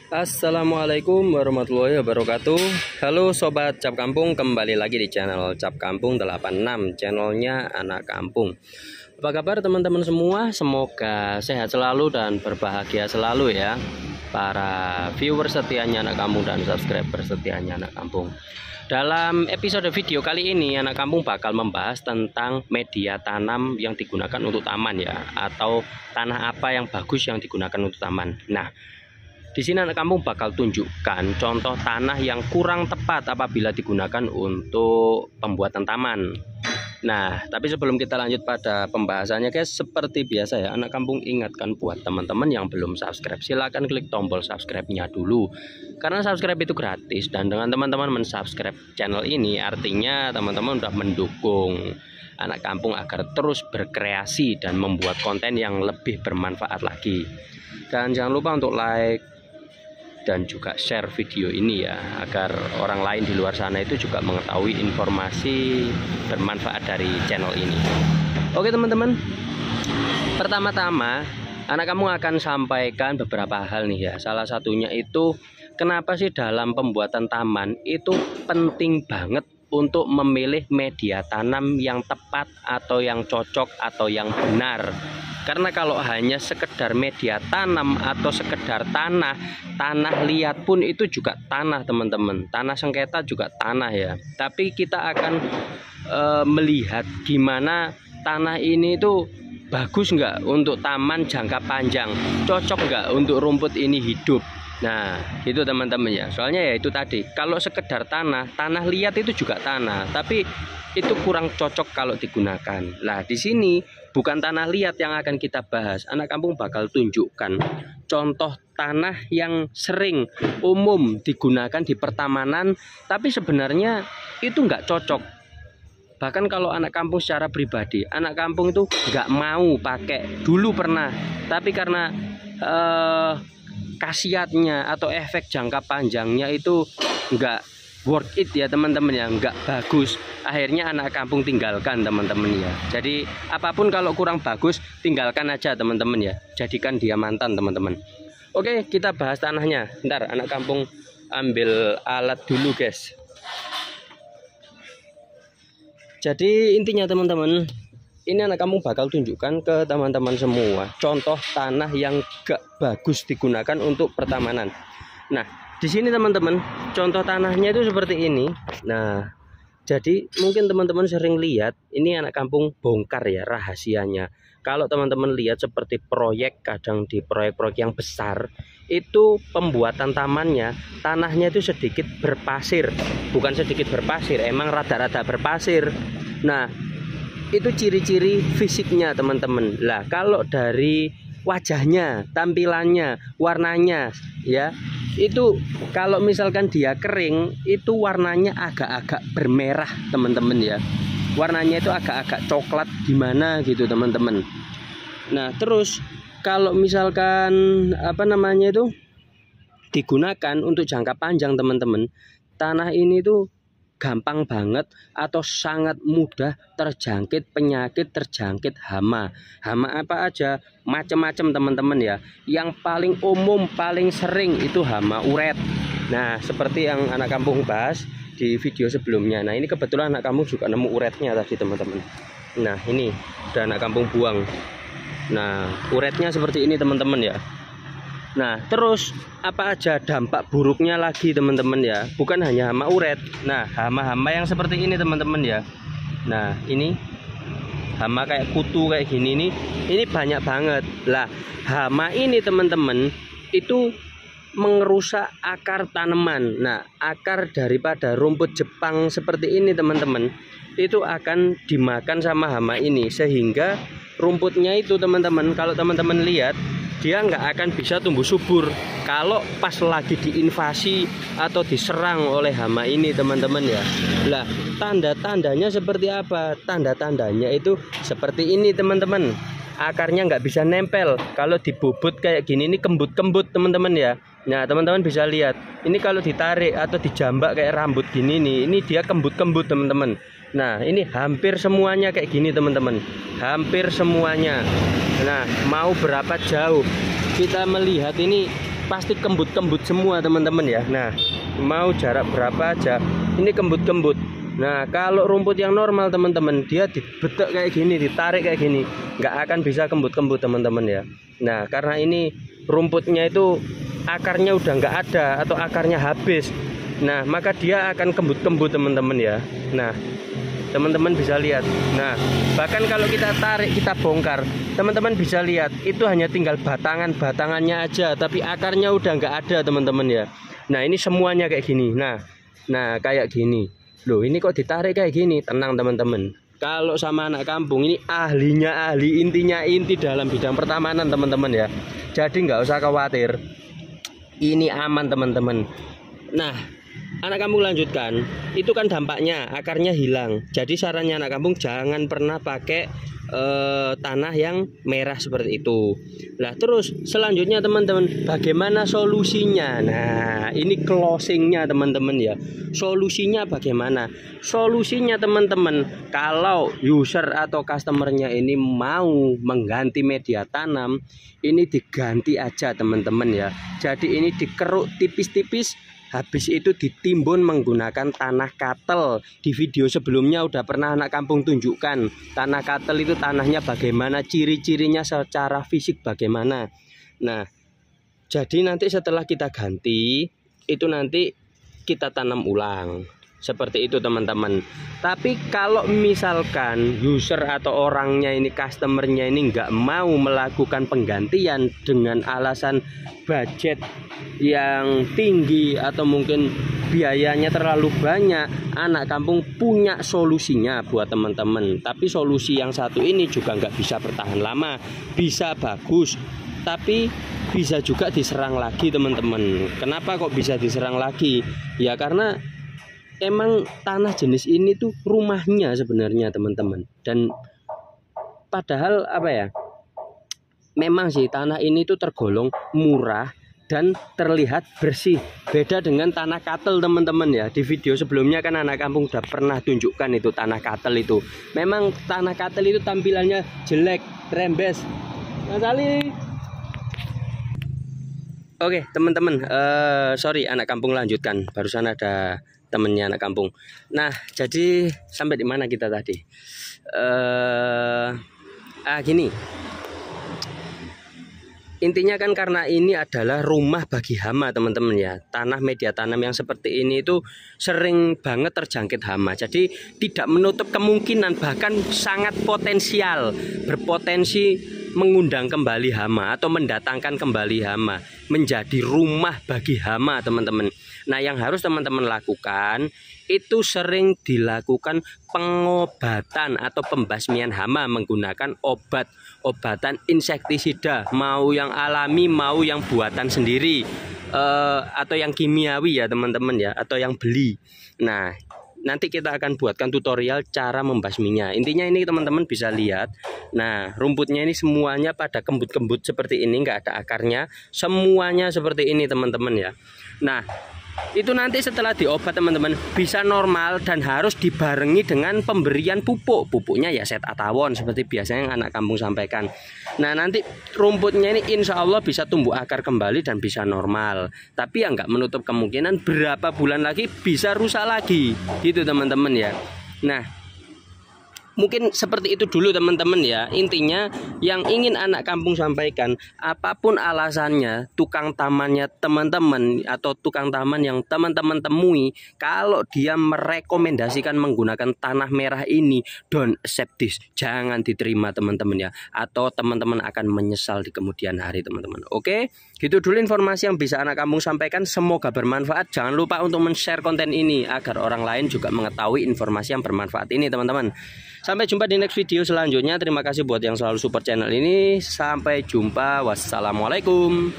Assalamualaikum warahmatullahi wabarakatuh. Halo Sobat Cap Kampung, kembali lagi di channel Cap Kampung 86, channelnya anak kampung. Apa kabar teman-teman semua? Semoga sehat selalu dan berbahagia selalu ya, para viewer setianya anak kampung dan subscriber setianya anak kampung. Dalam episode video kali ini anak kampung bakal membahas tentang media tanam yang digunakan untuk taman ya, atau tanah apa yang bagus yang digunakan untuk taman. Nah, di sini anak kampung bakal tunjukkan contoh tanah yang kurang tepat apabila digunakan untuk pembuatan taman. Nah, tapi sebelum kita lanjut pada pembahasannya guys, seperti biasa ya, anak kampung ingatkan buat teman-teman yang belum subscribe, silahkan klik tombol subscribe-nya dulu. Karena subscribe itu gratis, dan dengan teman-teman mensubscribe channel ini, artinya teman-teman udah mendukung anak kampung agar terus berkreasi dan membuat konten yang lebih bermanfaat lagi. Dan jangan lupa untuk like dan juga share video ini ya, agar orang lain di luar sana itu juga mengetahui informasi bermanfaat dari channel ini. Oke teman-teman, pertama-tama anak kamu akan sampaikan beberapa hal nih ya. Salah satunya itu, kenapa sih dalam pembuatan taman itu penting banget untuk memilih media tanam yang tepat atau yang cocok atau yang benar. Karena kalau hanya sekedar media tanam atau sekedar tanah liat pun itu juga tanah teman-teman. Tanah sengketa juga tanah ya. Tapi kita akan melihat gimana tanah ini itu bagus nggak untuk taman jangka panjang, cocok nggak untuk rumput ini hidup. Nah itu teman-teman ya, soalnya ya itu tadi, kalau sekedar tanah liat itu juga tanah, tapi itu kurang cocok kalau digunakan. Nah di sini bukan tanah liat yang akan kita bahas, anak kampung bakal tunjukkan contoh tanah yang sering umum digunakan di pertamanan, tapi sebenarnya itu nggak cocok. Bahkan kalau anak kampung secara pribadi, anak kampung itu nggak mau pakai, dulu pernah, tapi karena khasiatnya atau efek jangka panjangnya itu nggak worth it ya teman-teman ya, nggak bagus, akhirnya anak kampung tinggalkan teman-teman ya. Jadi apapun kalau kurang bagus tinggalkan aja teman-teman ya, jadikan dia mantan teman-teman. Oke, kita bahas tanahnya. Ntar anak kampung ambil alat dulu guys. Jadi intinya teman-teman, ini anak kampung bakal tunjukkan ke teman-teman semua contoh tanah yang gak bagus digunakan untuk pertamanan. Nah di sini teman-teman, contoh tanahnya itu seperti ini. Nah jadi mungkin teman-teman sering lihat, ini anak kampung bongkar ya rahasianya. Kalau teman-teman lihat seperti proyek, kadang di proyek-proyek yang besar itu pembuatan tamannya, tanahnya itu sedikit berpasir, bukan sedikit berpasir, emang rada-rada berpasir. Nah itu ciri-ciri fisiknya teman-teman. Lah kalau dari wajahnya, tampilannya, warnanya ya, itu kalau misalkan dia kering itu warnanya agak-agak bermerah teman-teman ya, warnanya itu agak-agak coklat gimana gitu teman-teman. Nah terus kalau misalkan itu digunakan untuk jangka panjang teman-teman, tanah ini tuh gampang banget atau sangat mudah terjangkit penyakit, terjangkit hama. Hama apa aja? Macam-macam teman-teman ya. Yang paling umum, paling sering itu hama uret. Nah seperti yang anak kampung bahas di video sebelumnya. Nah ini kebetulan anak kampung juga nemu uretnya tadi teman-teman. Nah ini udah anak kampung buang. Nah uretnya seperti ini teman-teman ya. Nah terus apa aja dampak buruknya lagi teman-teman ya, bukan hanya hama uret. Nah hama-hama yang seperti ini teman-teman ya. Nah ini hama kayak kutu kayak gini ini banyak banget. Lah hama ini teman-teman itu merusak akar tanaman. Nah akar daripada rumput Jepang seperti ini teman-teman, itu akan dimakan sama hama ini, sehingga rumputnya itu teman-teman, kalau teman-teman lihat, dia nggak akan bisa tumbuh subur kalau pas lagi diinvasi atau diserang oleh hama ini teman-teman ya. Lah tanda-tandanya seperti apa? Tanda-tandanya itu seperti ini teman-teman, akarnya nggak bisa nempel. Kalau dibobot kayak gini, ini kembut-kembut teman-teman ya. Nah teman-teman bisa lihat, ini kalau ditarik atau dijambak kayak rambut gini nih, ini dia kembut-kembut teman-teman. Nah ini hampir semuanya kayak gini teman-teman, hampir semuanya. Nah mau berapa jauh kita melihat ini pasti kembut-kembut semua teman-teman ya. Nah, mau jarak berapa aja ini kembut-kembut. Nah, kalau rumput yang normal teman-teman, dia dibetek kayak gini, ditarik kayak gini, nggak akan bisa kembut-kembut teman-teman ya. Nah, karena ini rumputnya itu akarnya udah nggak ada atau akarnya habis. Nah, maka dia akan kembut-kembut teman-teman ya. Nah, teman-teman bisa lihat. Nah, bahkan kalau kita tarik, kita bongkar, teman-teman bisa lihat itu hanya tinggal batangannya aja, tapi akarnya udah nggak ada teman-teman ya. Nah, ini semuanya kayak gini. Nah kayak gini. Loh, ini kok ditarik kayak gini? Tenang teman-teman. Kalau sama anak kampung ini ahlinya ahli, intinya inti dalam bidang pertamanan teman-teman ya. Jadi nggak usah khawatir. Ini aman teman-teman. Nah, anak kampung lanjutkan, itu kan dampaknya akarnya hilang. Jadi sarannya anak kampung jangan pernah pakai tanah yang merah seperti itu. Nah, terus selanjutnya teman-teman, bagaimana solusinya? Nah, ini closingnya teman-teman ya. Solusinya bagaimana? Solusinya teman-teman, kalau user atau customernya ini mau mengganti media tanam, ini diganti aja teman-teman ya. Jadi ini dikeruk tipis-tipis. Habis itu ditimbun menggunakan tanah katel. Di video sebelumnya udah pernah anak kampung tunjukkan tanah katel itu tanahnya bagaimana, ciri-cirinya secara fisik bagaimana. Nah, jadi nanti setelah kita ganti, itu nanti kita tanam ulang. Seperti itu teman-teman. Tapi kalau misalkan user atau orangnya ini, customernya ini nggak mau melakukan penggantian dengan alasan budget yang tinggi atau mungkin biayanya terlalu banyak, anak kampung punya solusinya buat teman-teman. Tapi solusi yang satu ini juga nggak bisa bertahan lama, bisa bagus, tapi bisa juga diserang lagi teman-teman. Kenapa kok bisa diserang lagi? Ya karena emang tanah jenis ini tuh rumahnya sebenarnya teman-teman. Dan padahal apa ya, memang sih tanah ini tuh tergolong murah dan terlihat bersih. Beda dengan tanah katel teman-teman ya. Di video sebelumnya kan anak kampung udah pernah tunjukkan itu tanah katel itu. Memang tanah katel itu tampilannya jelek, rembes. Mas Ali. Oke teman-teman, sorry anak kampung lanjutkan. Barusan ada temennya anak kampung. Nah, jadi sampai di mana kita tadi? Gini. Intinya kan karena ini adalah rumah bagi hama teman-teman ya. Tanah media tanam yang seperti ini itu sering banget terjangkit hama. Jadi tidak menutup kemungkinan, bahkan sangat potensial, berpotensi mengundang kembali hama atau mendatangkan kembali hama, menjadi rumah bagi hama teman-teman. Nah, yang harus teman-teman lakukan itu sering dilakukan pengobatan atau pembasmian hama menggunakan obatan insektisida, mau yang alami mau yang buatan sendiri, atau yang kimiawi ya teman-teman ya, atau yang beli. Nah, nanti kita akan buatkan tutorial cara membasminya. Intinya ini teman-teman bisa lihat. Nah, rumputnya ini semuanya pada kembut-kembut seperti ini, nggak ada akarnya, semuanya seperti ini teman-teman ya. Nah, itu nanti setelah diobat teman-teman bisa normal dan harus dibarengi dengan pemberian pupuk. Pupuknya ya set atawon seperti biasanya yang anak kampung sampaikan. Nah, nanti rumputnya ini insya Allah bisa tumbuh akar kembali dan bisa normal. Tapi ya nggak menutup kemungkinan berapa bulan lagi bisa rusak lagi gitu teman-teman ya. Nah, mungkin seperti itu dulu teman-teman ya. Intinya yang ingin anak kampung sampaikan, apapun alasannya, tukang tamannya teman-teman atau tukang taman yang teman-teman temui, kalau dia merekomendasikan menggunakan tanah merah ini, don't accept this, jangan diterima teman-teman ya, atau teman-teman akan menyesal di kemudian hari teman-teman. Oke, gitu dulu informasi yang bisa anak kampung sampaikan, semoga bermanfaat. Jangan lupa untuk men-share konten ini agar orang lain juga mengetahui informasi yang bermanfaat ini teman-teman. Sampai jumpa di next video selanjutnya. Terima kasih buat yang selalu support channel ini. Sampai jumpa. Wassalamualaikum.